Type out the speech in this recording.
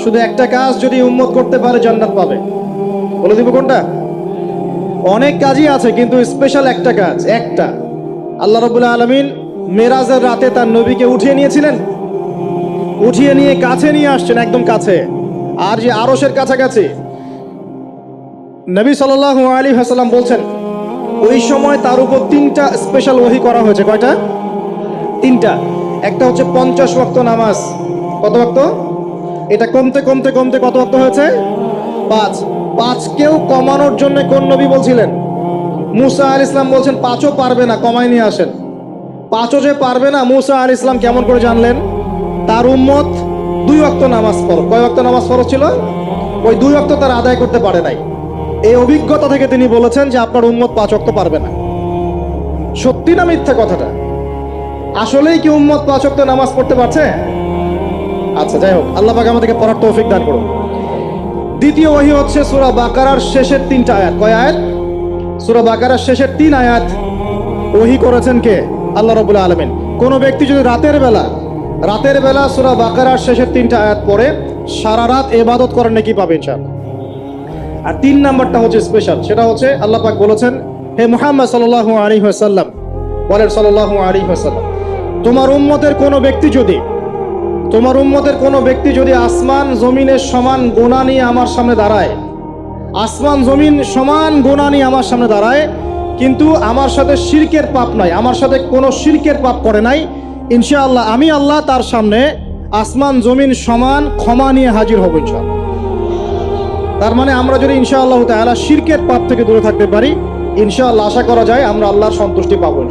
শুধু একটা কাজ যদি উম্মত করতে পারে জান্নাত পাবে। বলে দিব কোনটা? অনেক কাজই আছে কিন্তু স্পেশাল একটা কাজ, একটা। আল্লাহ রাব্বুল আলামিন মেরাজের রাতে তার নবীকে উঠিয়ে নিয়েছিলেন, উঠিয়ে নিয়ে কাছে নিয়ে আসছেন, একদম কাছে। আর যে আরশের কাছাকাছি, নবী সাল্লাল্লাহু আলাইহি ওয়াসাল্লাম বলছেন ওই সময় তার উপর তিনটা স্পেশাল ওহী করা হয়েছে। কয়টা? তিনটা। একটা হচ্ছে 50 ওয়াক্ত নামাজ। কত ওয়াক্ত? এটা কমতে কমতে কমতে কত ওয়াক্ত হয়েছে? 5। 5কেও কমানোর জন্য কোন নবী বলছিলেন? মুসা আলাইহিস সালাম বলছেন 5ও পারবে না, কমাই নিয়ে আসেন। 5ও যে পারবে না, মুসা আলাইহিস সালাম কেমন করে জানলেন? তার উম্মত 2 ওয়াক্ত নামাজ পড়ে। কয় ওয়াক্ত নামাজ ফরজ ছিল? ওই 2 ওয়াক্ত তার আদায় করতে পারে নাই। এই অভিজ্ঞতা থেকে তিনি বলেছেন যে আপনার উম্মত 5 ওয়াক্ত পারবে না। সত্যি না মিথ্যা কথাটা? আসলেই কি উম্মত 5 ওয়াক্ত নামাজ পড়তে পারছে? আচ্ছা, যাই হোক, আল্লাহ পাক আমাদেরকে পড়ার তৌফিক দান করুন। দ্বিতীয় ওহী হচ্ছে সূরা বাকারার শেষের 3টা আয়াত। কয় আয়াত? সূরা বাকারার শেষের 3 আয়াত ওহী করেছেন কে? আল্লাহ রাব্বুল আলামিন। কোন ব্যক্তি যদি রাতের বেলা সূরা বাকারার শেষের 3টা আয়াত পড়ে সারা রাত ইবাদত করেন নাকি পাবে ইনশাআল্লাহ। আর 3 নাম্বারটা হচ্ছে স্পেশাল, সেটা হচ্ছে আল্লাহ পাক বলেছেন, হে মুহাম্মদ সাল্লাল্লাহু আলাইহি ওয়াসাল্লাম, বলেন সাল্লাল্লাহু আলাইহি ওয়াসাল্লাম, তোমার উম্মতের কোনো ব্যক্তি যদি আসমান জমিনের সমান গুনাহ নিয়ে আমার সামনে দাঁড়ায়, আসমান জমিন সমান গুনাহ নিয়ে আমার সামনে দাঁড়ায়, কিন্তু আমার সাথে শিরকের পাপ নাই, আমার সাথে কোনো শিরকের পাপ করে নাই, ইনশাআল্লাহ আমি আল্লাহ তার সামনে আসমান জমিন সমান ক্ষমা নিয়ে হাজির হব ইনশাআল্লাহ। তার মানে আমরা যদি ইনশাআল্লাহ তাআলা শিরকের পাপ থেকে দূরে থাকতে পারি, ইনশাআল্লাহ আশা করা যায় আমরা আল্লাহর সন্তুষ্টি পাবো ইনশাআল্লাহ।